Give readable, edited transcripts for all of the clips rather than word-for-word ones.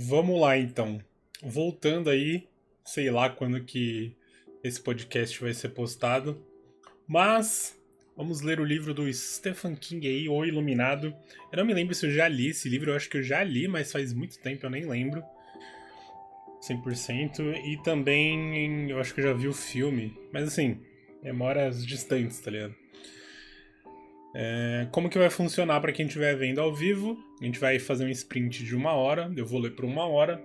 Vamos lá então. Voltando aí, sei lá quando que esse podcast vai ser postado, mas vamos ler o livro do Stephen King aí, O Iluminado. Eu não me lembro se eu já li esse livro, eu acho que eu já li, mas faz muito tempo, eu nem lembro 100%. E também eu acho que eu já vi o filme, mas assim, memórias distantes, tá ligado? Como que vai funcionar para quem estiver vendo ao vivo? A gente vai fazer um sprint de 1 hora, eu vou ler por 1 hora.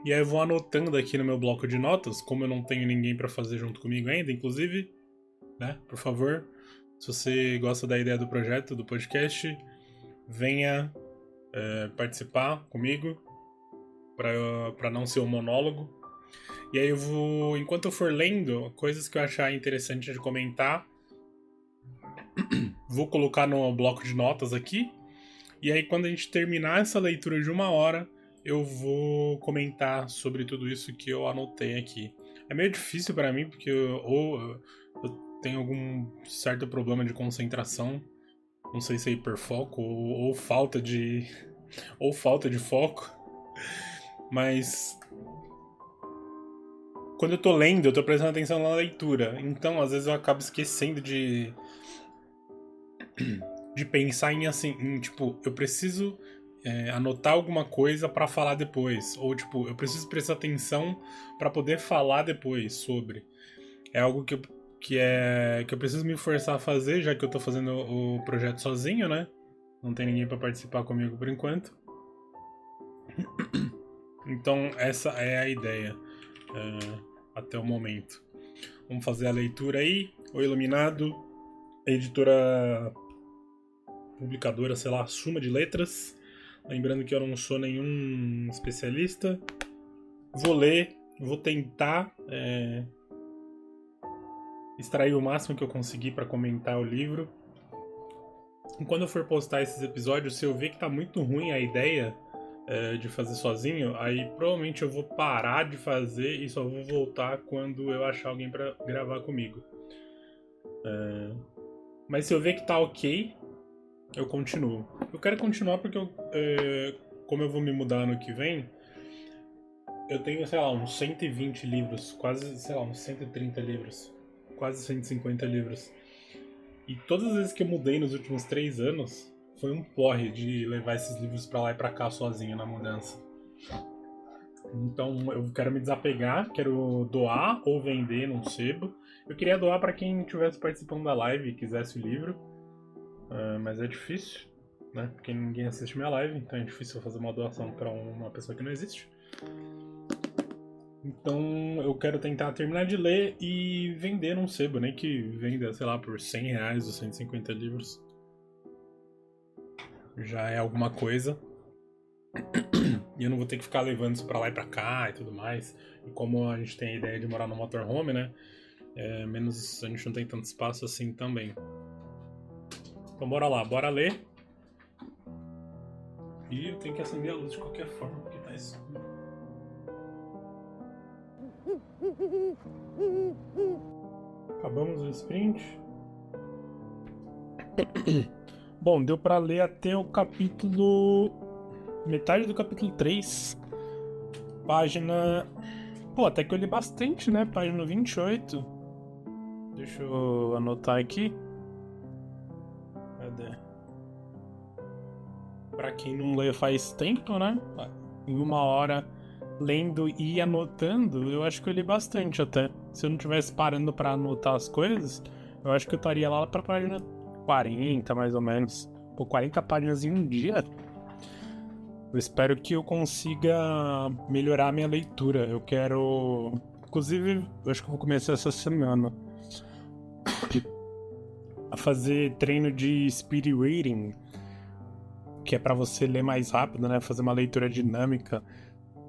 E aí eu vou anotando aqui no meu bloco de notas, como eu não tenho ninguém para fazer junto comigo ainda, inclusive, né? Por favor, se você gosta da ideia do projeto, do podcast, venha participar comigo para não ser um monólogo. E aí eu vou, enquanto eu for lendo, coisas que eu achar interessante de comentar, vou colocar no bloco de notas aqui. E aí quando a gente terminar essa leitura de 1 hora, eu vou comentar sobre tudo isso que eu anotei aqui. É meio difícil para mim, porque eu tenho algum certo problema de concentração. Não sei se é hiperfoco ou falta de. ou falta de foco. Mas. Quando eu tô lendo, eu tô prestando atenção na leitura. Então, às vezes, eu acabo esquecendo de pensar em assim, tipo, eu preciso anotar alguma coisa pra falar depois, ou tipo, eu preciso prestar atenção pra poder falar depois sobre. É algo que eu preciso me forçar a fazer, já que eu tô fazendo o projeto sozinho, né? Não tem ninguém pra participar comigo por enquanto. Então essa é a ideia até o momento. Vamos fazer a leitura aí. O Iluminado, editora publicadora, sei lá, Suma de Letras. Lembrando que eu não sou nenhum especialista. Vou ler, vou tentar extrair o máximo que eu conseguir para comentar o livro. E quando eu for postar esses episódios, se eu ver que tá muito ruim a ideia de fazer sozinho, aí provavelmente eu vou parar de fazer e só vou voltar quando eu achar alguém para gravar comigo. Mas se eu ver que tá ok, eu continuo. Eu quero continuar porque como eu vou me mudar ano que vem, eu tenho, sei lá, uns 120 livros, quase, sei lá, uns 130 livros, quase 150 livros. E todas as vezes que eu mudei nos últimos 3 anos, foi um porre de levar esses livros pra lá e pra cá sozinho na mudança. Então eu quero me desapegar, quero doar ou vender num sebo. Eu queria doar pra quem estivesse participando da live e quisesse o livro, mas é difícil, né? Porque ninguém assiste minha live, então é difícil eu fazer uma doação pra uma pessoa que não existe. Então eu quero tentar terminar de ler e vender num sebo, nem que venda, sei lá, por R$100 ou 150 livros. Já é alguma coisa. E eu não vou ter que ficar levando isso pra lá e pra cá e tudo mais. E como a gente tem a ideia de morar no motorhome, né? Menos a gente não tem tanto espaço assim também. Então bora lá, bora ler. E eu tenho que acender a luz de qualquer forma, porque tá escuro. Acabamos o sprint. Bom, deu pra ler até o capítulo... metade do capítulo 3. Página... Pô, até que eu li bastante, né? Página 28. Deixa eu anotar aqui. Cadê? Pra quem não lê faz tempo, né? Em 1 hora lendo e anotando, eu acho que eu li bastante até. Se eu não tivesse parando pra anotar as coisas, eu acho que eu estaria lá pra página 40, mais ou menos. Pô, 40 páginas em um dia? Eu espero que eu consiga melhorar a minha leitura. Eu quero... Inclusive, eu acho que eu vou começar essa semana a fazer treino de speed reading, que é pra você ler mais rápido, né? Fazer uma leitura dinâmica.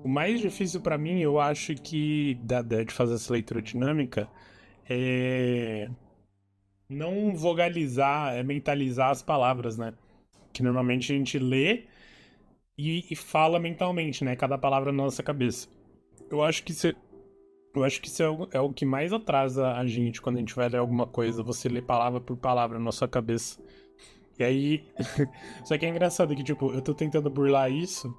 O mais difícil pra mim, eu acho que de fazer essa leitura dinâmica é não vogalizar, é mentalizar as palavras, né? Que normalmente a gente lê e fala mentalmente, né? Cada palavra na nossa cabeça. Eu acho que isso é o que mais atrasa a gente quando a gente vai ler alguma coisa, você lê palavra por palavra na sua cabeça. E aí. Só que é engraçado que, tipo, eu tô tentando burlar isso.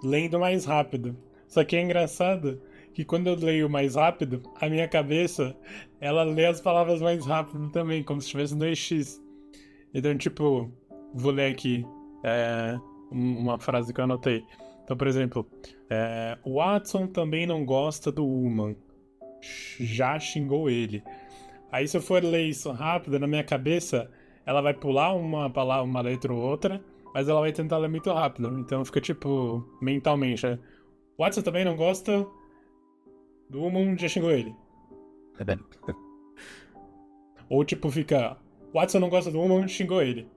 lendo mais rápido. Só que é engraçado que quando eu leio mais rápido, a minha cabeça, ela lê as palavras mais rápido também, como se estivesse no EX. Então, tipo, vou ler aqui uma frase que eu anotei. Então, por exemplo, o Watson também não gosta do Woman. Já xingou ele. Aí se eu for ler isso rápido, na minha cabeça, ela vai pular uma palavra, uma letra ou outra, mas ela vai tentar ler muito rápido. Então fica tipo, mentalmente. O Watson também não gosta do Woman, já xingou ele. Ou tipo, fica. Watson não gosta do Woman, xingou ele.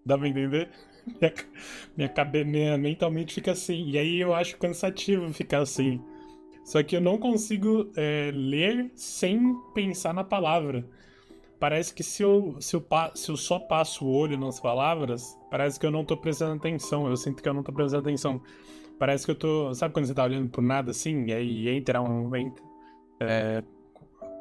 Dá pra entender? Minha mentalmente fica assim. E aí eu acho cansativo ficar assim. Só que eu não consigo ler sem pensar na palavra. Parece que se eu só passo o olho nas palavras, parece que eu não tô prestando atenção. Eu sinto que eu não tô prestando atenção. Parece que eu tô. Sabe quando você tá olhando por nada assim? E aí entra um.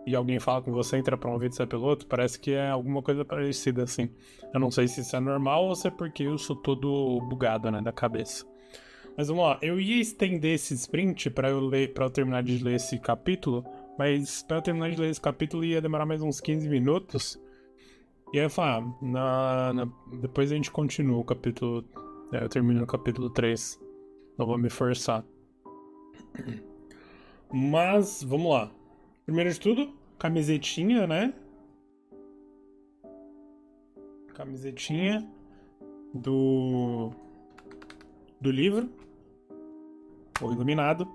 E alguém fala com você, entra pra um ouvido e sai pelo outro? Parece que é alguma coisa parecida assim. Eu não sei se isso é normal ou se é porque eu sou todo bugado, né, da cabeça. Mas vamos lá, eu ia estender esse sprint pra eu terminar de ler esse capítulo, mas pra eu terminar de ler esse capítulo ia demorar mais uns 15 minutos. E aí eu falei, depois a gente continua o capítulo. Eu termino o capítulo 3. Não vou me forçar. Mas, vamos lá. Primeiro de tudo, camisetinha, né? Camisetinha do livro. O Iluminado.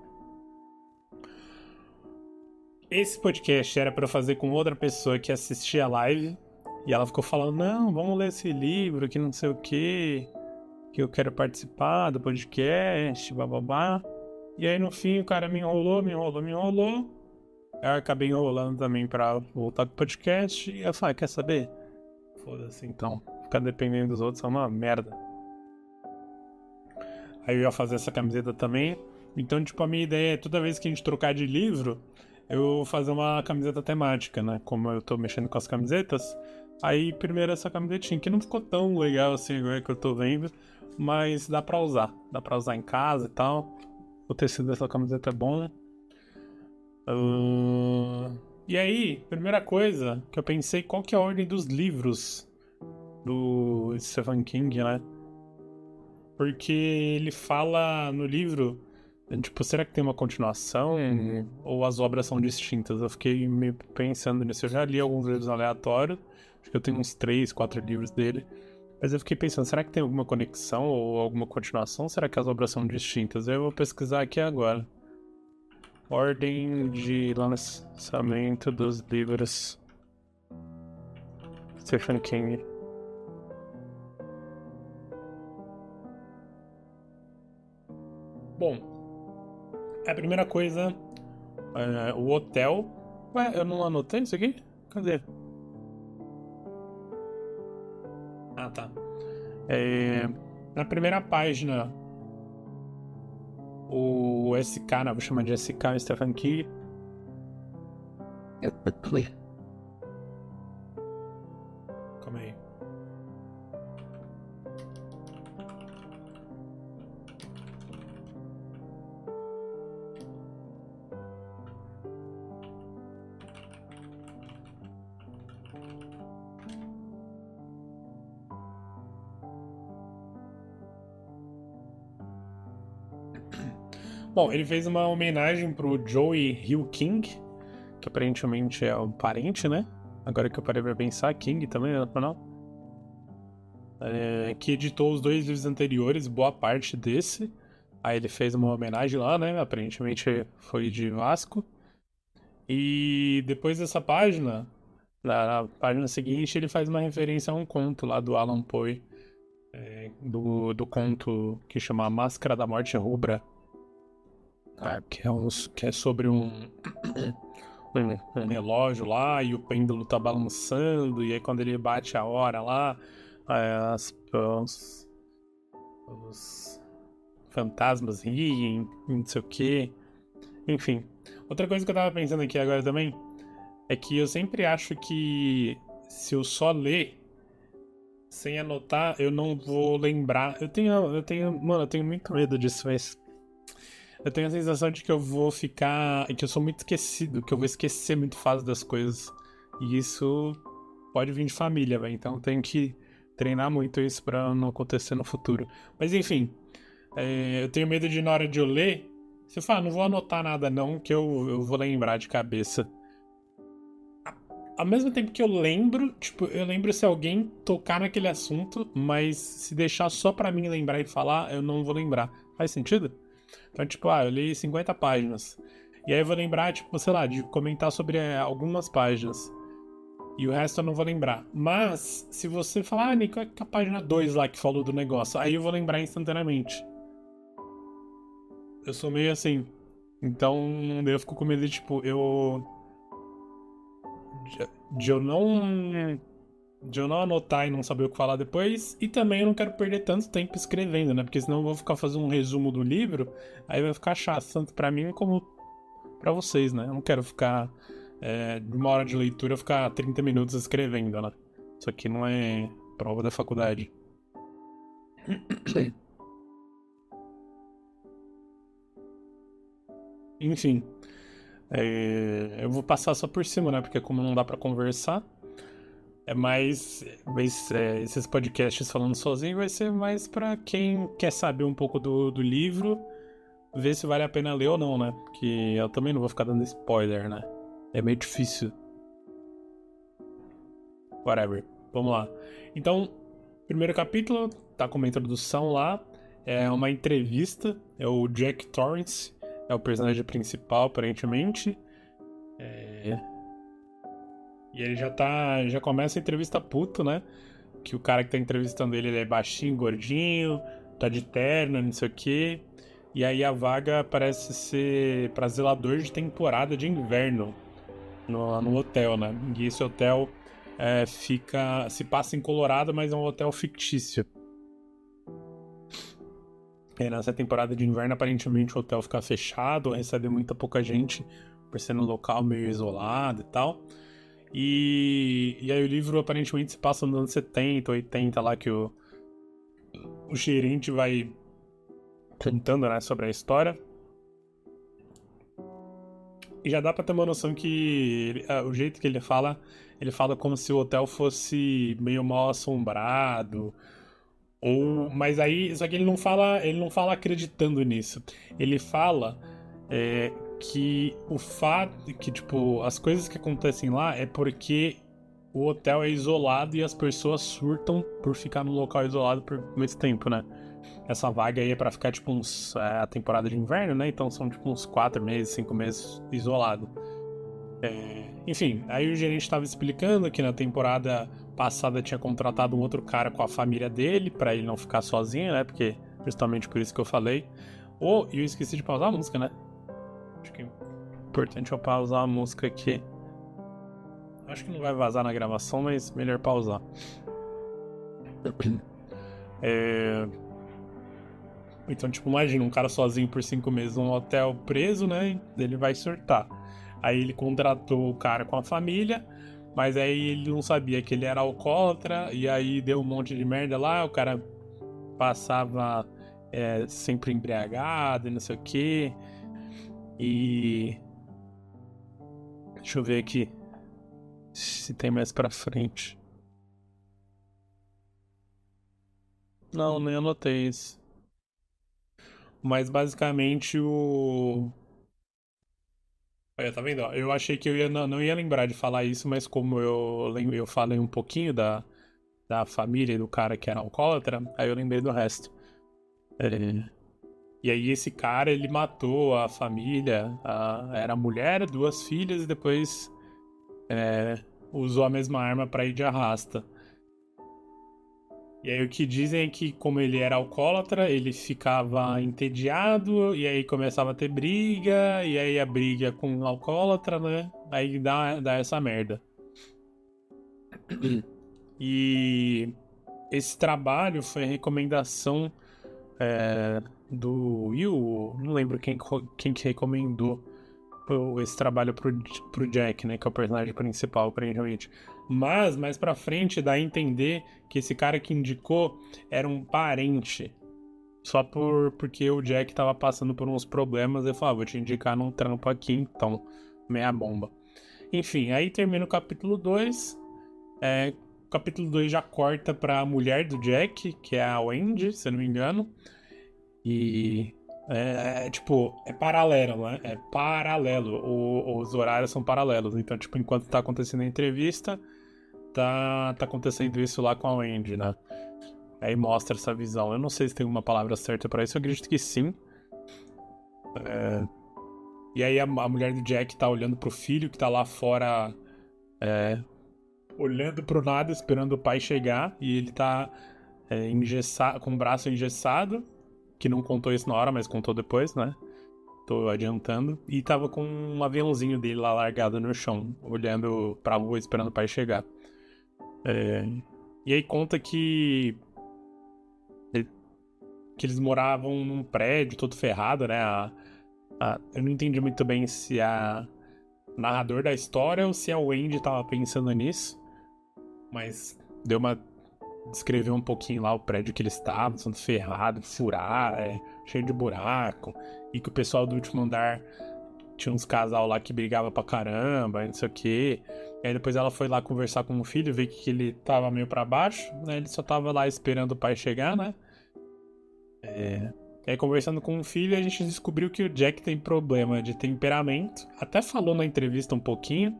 Esse podcast era pra eu fazer com outra pessoa que assistia a live. E ela ficou falando, não, vamos ler esse livro, que não sei o que eu quero participar do podcast, bababá. E aí no fim o cara me enrolou. Aí eu acabei enrolando também pra voltar pro podcast. E eu falei, quer saber? Foda-se então. Ficar dependendo dos outros é uma merda. Aí eu ia fazer essa camiseta também. Então, tipo, a minha ideia é toda vez que a gente trocar de livro, eu vou fazer uma camiseta temática, né? Como eu tô mexendo com as camisetas. Aí, primeiro essa camisetinha, que não ficou tão legal assim, agora que eu tô vendo. Mas dá pra usar. Dá pra usar em casa e tal. O tecido dessa camiseta é bom, né? E aí, primeira coisa que eu pensei, qual que é a ordem dos livros do Stephen King, né? Porque ele fala no livro, tipo, será que tem uma continuação ou as obras são distintas? Eu fiquei meio pensando nisso. Eu já li alguns livros aleatórios, acho que eu tenho uns 3, 4 livros dele. Mas eu fiquei pensando, será que tem alguma conexão ou alguma continuação? Será que as obras são distintas? Eu vou pesquisar aqui agora. Ordem de lançamento dos livros Stephen King. Bom, a primeira coisa, o hotel. Ué, eu não anotei isso aqui? Cadê? Ah, tá. Na primeira página, o SK, né, vou chamar de SK, Stephen King. Calma aí. Bom, ele fez uma homenagem pro Joey Hill King, que aparentemente é um parente, né? Agora que eu parei pra pensar, King também era canal. Que editou os 2 livros anteriores, boa parte desse. Aí ele fez uma homenagem lá, né? Aparentemente foi de Vasco. E depois dessa página, na página seguinte, ele faz uma referência a um conto lá do Alan Poe. Do conto que chama A Máscara da Morte Rubra. Que é sobre um relógio lá e o pêndulo tá balançando. E aí quando ele bate a hora lá, os fantasmas riem, não sei o que. Enfim. Outra coisa que eu tava pensando aqui agora também é que eu sempre acho que se eu só ler sem anotar, eu não vou lembrar. Mano, eu tenho muito medo disso, mas Eu tenho a sensação de que eu vou ficar. Que eu sou muito esquecido, que eu vou esquecer muito fácil das coisas. E isso pode vir de família, velho. Então eu tenho que treinar muito isso pra não acontecer no futuro. Mas enfim, eu tenho medo de na hora de eu ler, você fala, não vou anotar nada não, que eu vou lembrar de cabeça. Ao mesmo tempo que eu lembro, tipo, eu lembro se alguém tocar naquele assunto, mas se deixar só pra mim lembrar e falar, eu não vou lembrar. Faz sentido? Então, tipo, eu li 50 páginas. E aí eu vou lembrar, tipo, sei lá, de comentar sobre algumas páginas. E o resto eu não vou lembrar. Mas, se você falar, Nico, é a página 2 lá que falou do negócio, aí eu vou lembrar instantaneamente. Eu sou meio assim. Então, daí eu fico com medo de, tipo, de eu não. De eu não anotar e não saber o que falar depois. E também eu não quero perder tanto tempo escrevendo, né? Porque senão eu vou ficar fazendo um resumo do livro, aí vai ficar chato, tanto pra mim como pra vocês, né? Eu não quero ficar. De uma hora de leitura, eu ficar 30 minutos escrevendo, né? Isso aqui não é prova da faculdade. Enfim. Eu vou passar só por cima, né? Porque como não dá pra conversar, é mais. Esses podcasts falando sozinho vai ser mais pra quem quer saber um pouco do livro, ver se vale a pena ler ou não, né? Porque eu também não vou ficar dando spoiler, né? É meio difícil. Whatever. Vamos lá. Então, primeiro capítulo, tá com uma introdução lá. É uma entrevista. É o Jack Torrance, é o personagem principal, aparentemente. E ele já começa a entrevista puto, né? Que o cara que tá entrevistando ele é baixinho, gordinho, tá de terno, não sei o quê. E aí a vaga parece ser pra zelador de temporada de inverno no hotel, né? E esse hotel se passa em Colorado, mas é um hotel fictício. E nessa temporada de inverno, aparentemente o hotel fica fechado, recebe muita pouca gente, por ser um local meio isolado e tal. E aí o livro aparentemente se passa nos anos 70, 80, lá que o gerente vai contando, né, sobre a história. E já dá pra ter uma noção que o jeito que ele fala como se o hotel fosse meio mal assombrado. Mas aí, só que ele não fala acreditando nisso. Ele fala que o fato que, tipo, as coisas que acontecem lá é porque o hotel é isolado e as pessoas surtam por ficar no local isolado por muito tempo, né? Essa vaga aí é pra ficar, tipo, a temporada de inverno, né? Então são, tipo, uns 4 meses, 5 meses isolado. Enfim, aí o gerente estava explicando que na temporada passada tinha contratado um outro cara com a família dele, pra ele não ficar sozinho, né? Porque justamente por isso que eu falei. E eu esqueci de pausar a música, né? Acho que é importante eu pausar a música aqui. Acho que não vai vazar na gravação, mas melhor pausar. Então, tipo, imagina um cara sozinho por 5 meses num hotel preso, né? Ele vai surtar. Aí ele contratou o cara com a família, mas aí ele não sabia que ele era alcoólatra, e aí deu um monte de merda lá, o cara passava sempre embriagado e não sei o quê. E. Deixa eu ver aqui se tem mais pra frente. Não, nem anotei isso. Mas basicamente Olha, tá vendo? Ó, eu achei que eu não ia lembrar de falar isso, mas como eu falei um pouquinho da família e do cara que era alcoólatra, aí eu lembrei do resto. É, E aí esse cara, ele matou a família, era mulher, 2 filhas, e depois usou a mesma arma pra ir de arrasta. E aí o que dizem é que como ele era alcoólatra, ele ficava entediado, e aí começava a ter briga, e aí a briga com o alcoólatra, né? Aí dá essa merda. E esse trabalho foi a recomendação do Will, não lembro quem que recomendou esse trabalho pro Jack, né? Que é o personagem principal, aparentemente. Mas, mais pra frente, dá a entender que esse cara que indicou era um parente. porque o Jack tava passando por uns problemas. Eu falei, vou te indicar num trampo aqui, então, meia bomba. Enfim, aí termina o capítulo 2. O capítulo 2 já corta pra mulher do Jack, que é a Wendy, se eu não me engano. E tipo, é paralelo, né? É paralelo. Os horários são paralelos. Então, tipo, enquanto tá acontecendo a entrevista, tá acontecendo isso lá com a Wendy, né? Aí mostra essa visão. Eu não sei se tem uma palavra certa pra isso, eu acredito que sim. E aí a mulher do Jack tá olhando pro filho que tá lá fora, olhando pro nada, esperando o pai chegar. E ele tá engessado, com o braço engessado, que não contou isso na hora, mas contou depois, né? Tô adiantando. E tava com um aviãozinho dele lá largado no chão, olhando pra lua, esperando o pai chegar. E aí conta que eles moravam num prédio todo ferrado, né? Eu não entendi muito bem se a narrador da história ou se a Wendy tava pensando nisso, mas deu uma descrever um pouquinho lá o prédio que eles estavam, todo ferrado, furado, cheio de buraco, e que o pessoal do último andar tinha uns casal lá que brigava pra caramba, não sei o quê. E aí depois ela foi lá conversar com o filho, ver que ele tava meio pra baixo, né? Ele só tava lá esperando o pai chegar, né? E aí conversando com o filho, a gente descobriu que o Jack tem problema de temperamento. Até falou na entrevista um pouquinho,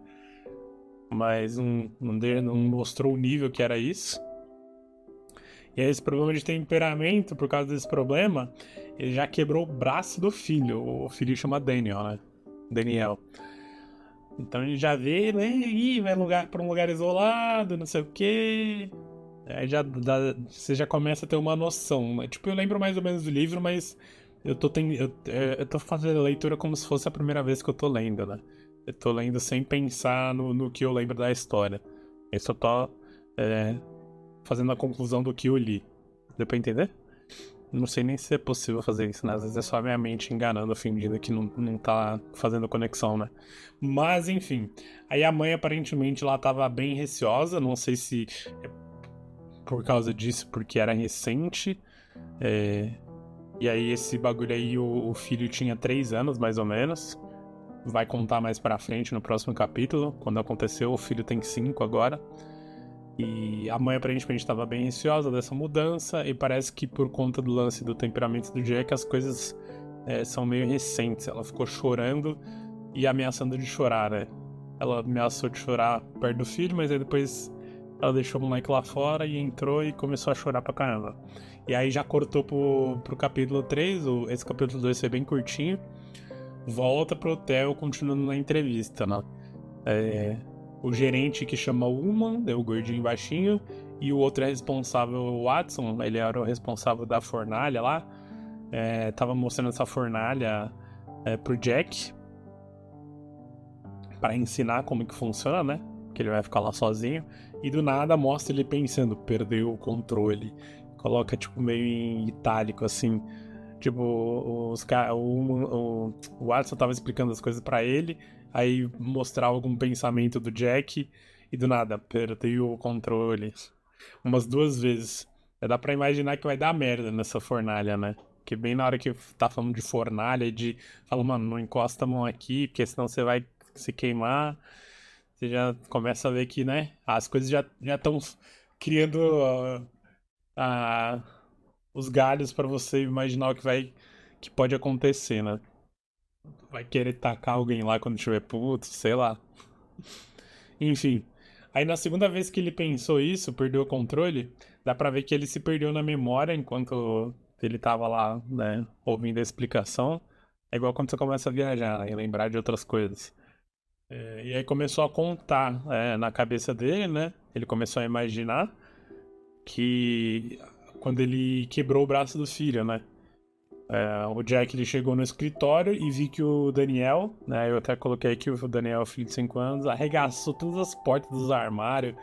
mas não mostrou o nível que era isso. E aí esse problema de temperamento, por causa desse problema, ele já quebrou o braço do filho. O filho chama Daniel, né? Daniel. Então ele já vê, né? Ih, vai pra um lugar isolado, não sei o quê. Aí você já começa a ter uma noção, né? Tipo, eu lembro mais ou menos do livro, mas eu tô fazendo a leitura como se fosse a primeira vez que eu tô lendo, né? Eu tô lendo sem pensar no que eu lembro da história. Eu só tô fazendo a conclusão do que eu li. Deu pra entender? Não sei nem se é possível fazer isso, né? Às vezes é só a minha mente enganando, fingindo que não tá fazendo conexão, né? Mas, enfim. Aí a mãe, aparentemente, lá tava bem receosa. Não sei se é por causa disso, porque era recente. E aí esse bagulho aí, o filho tinha 3 anos, mais ou menos. Vai contar mais pra frente no próximo capítulo. Quando aconteceu, o filho tem 5 agora. E a mãe aparentemente estava bem receosa dessa mudança. E parece que por conta do lance do temperamento do Jack, as coisas são meio recentes. Ela ficou chorando e ameaçando de chorar, né? Ela ameaçou de chorar perto do filho, mas aí depois ela deixou o moleque lá fora e entrou e começou a chorar pra caramba. E aí já cortou pro capítulo 3, esse capítulo 2 foi bem curtinho. Volta pro hotel continuando na entrevista, né? O gerente que chama o Uman, o gordinho baixinho, e o outro é responsável, o Watson, ele era o responsável da fornalha lá. Tava mostrando essa fornalha pro Jack para ensinar como que funciona, né? Que ele vai ficar lá sozinho. E do nada mostra ele pensando, perdeu o controle. Coloca tipo meio em itálico assim. Tipo, o Watson tava explicando as coisas pra ele, aí mostrava algum pensamento do Jack, e do nada, perdeu o controle. Umas 2 vezes. Dá pra imaginar que vai dar merda nessa fornalha, né? Que bem na hora que tá falando de fornalha, fala, mano, não encosta a mão aqui, porque senão você vai se queimar. Você já começa a ver que, né? As coisas já estão criando a os galhos pra você imaginar que pode acontecer, né? Vai querer tacar alguém lá quando tiver puto, sei lá. Enfim. Aí na segunda vez que ele pensou isso, perdeu o controle, dá pra ver que ele se perdeu na memória enquanto ele tava lá, né, ouvindo a explicação. É igual quando você começa a viajar, né, e lembrar de outras coisas. E aí começou a contar na cabeça dele, né? Ele começou a imaginar que quando ele quebrou o braço do filho, né? O Jack ele chegou no escritório e vi que o Daniel, né? Eu até coloquei aqui o Daniel, filho de 5 anos, arregaçou todas as portas dos armários,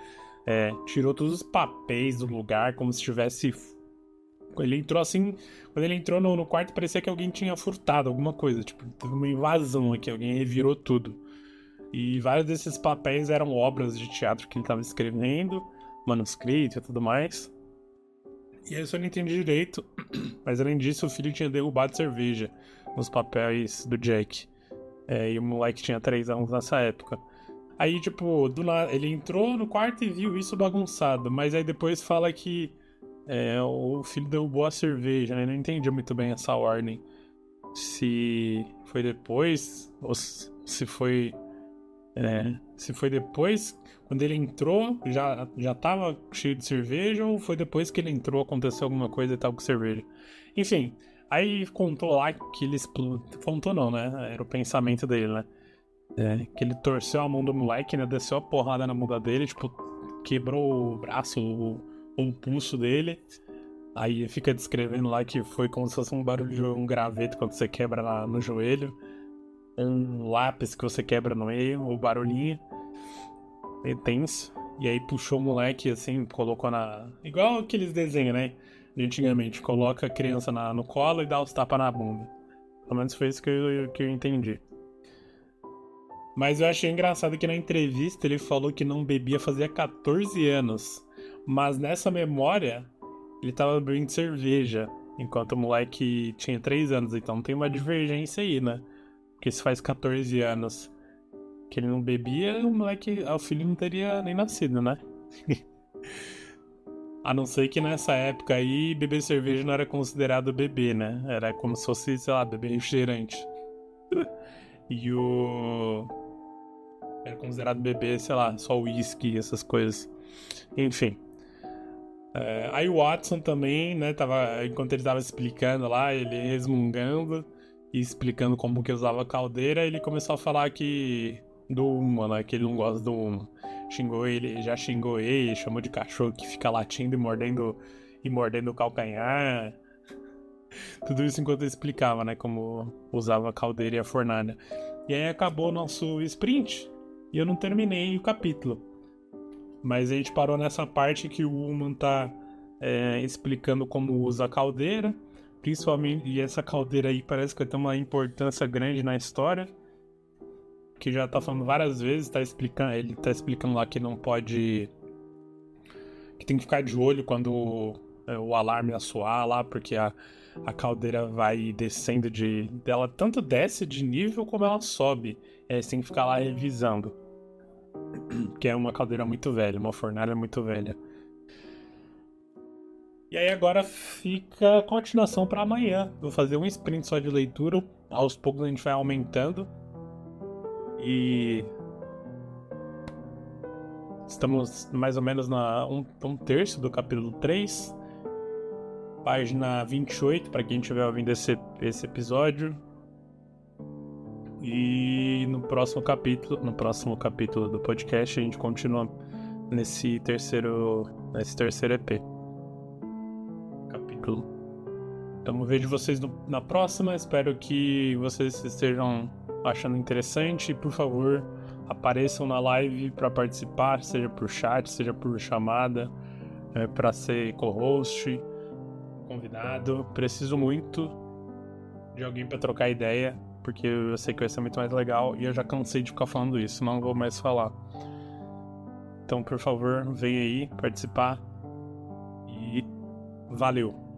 tirou todos os papéis do lugar, como se tivesse. Ele entrou assim. Quando ele entrou no quarto, parecia que alguém tinha furtado alguma coisa. Tipo, teve uma invasão aqui, alguém revirou tudo. E vários desses papéis eram obras de teatro que ele estava escrevendo, manuscrito e tudo mais. E aí eu só não entendi direito, mas além disso o filho tinha derrubado cerveja nos papéis do Jack. E o moleque tinha 3 anos nessa época. Aí, tipo, do nada, ele entrou no quarto e viu isso bagunçado, mas aí depois fala que o filho derrubou a cerveja, né? Eu não entendi muito bem essa ordem. Se foi depois, ou se foi. Se foi depois, quando ele entrou, já tava cheio de cerveja, ou foi depois que ele entrou, aconteceu alguma coisa e tal com cerveja. Enfim, aí contou lá que ele explodiu. Contou não, né? Era o pensamento dele, né? Que ele torceu a mão do moleque, né? Desceu a porrada na bunda dele, tipo, quebrou o braço, o pulso dele. Aí fica descrevendo lá que foi como se fosse um barulho de um graveto quando você quebra no joelho. Um lápis que você quebra no meio, o barulhinho. Meio tenso. E aí puxou o moleque assim, colocou na. Igual aqueles desenhos, né? De antigamente. Coloca a criança no colo e dá os tapas na bunda. Pelo menos foi isso que eu entendi. Mas eu achei engraçado que na entrevista ele falou que não bebia fazia 14 anos. Mas nessa memória, ele tava bebendo cerveja. Enquanto o moleque tinha 3 anos. Então tem uma divergência aí, né? Porque se faz 14 anos que ele não bebia, o filho não teria nem nascido, né? A não ser que nessa época aí, beber cerveja não era considerado beber, né? Era como se fosse, sei lá, beber refrigerante. E era considerado beber, sei lá, só uísque e essas coisas. Enfim. Aí o Watson também, né, enquanto ele tava explicando lá, ele resmungando e explicando como que usava a caldeira, ele começou a falar do Uma, né, que ele não gosta do Uma. Já xingou ele, chamou de cachorro que fica latindo e mordendo o calcanhar. Tudo isso enquanto ele explicava, né, como usava a caldeira e a fornalha. E aí acabou o nosso sprint e eu não terminei o capítulo. Mas a gente parou nessa parte que o Woman tá explicando como usa a caldeira, principalmente, e essa caldeira aí parece que vai ter uma importância grande na história, que já tá falando várias vezes, ele tá explicando lá que não pode, que tem que ficar de olho quando o alarme soar lá, porque a caldeira vai descendo dela tanto desce de nível como ela sobe, você tem que ficar lá revisando. Que é uma caldeira muito velha, uma fornalha muito velha. E aí agora fica a continuação para amanhã. Vou fazer um sprint só de leitura. Aos poucos a gente vai aumentando. E estamos mais ou menos um terço do capítulo 3. Página 28, para quem estiver ouvindo esse episódio. E no próximo capítulo do podcast, a gente continua nesse terceiro EP. Capítulo. Então vejo vocês na próxima. Espero que vocês estejam achando interessante. E, por favor, apareçam na live para participar, seja por chat, seja por chamada, para ser co-host, convidado. Preciso muito de alguém para trocar ideia, porque eu sei que vai ser muito mais legal e eu já cansei de ficar falando isso, não vou mais falar. Então, por favor, venha aí participar e valeu!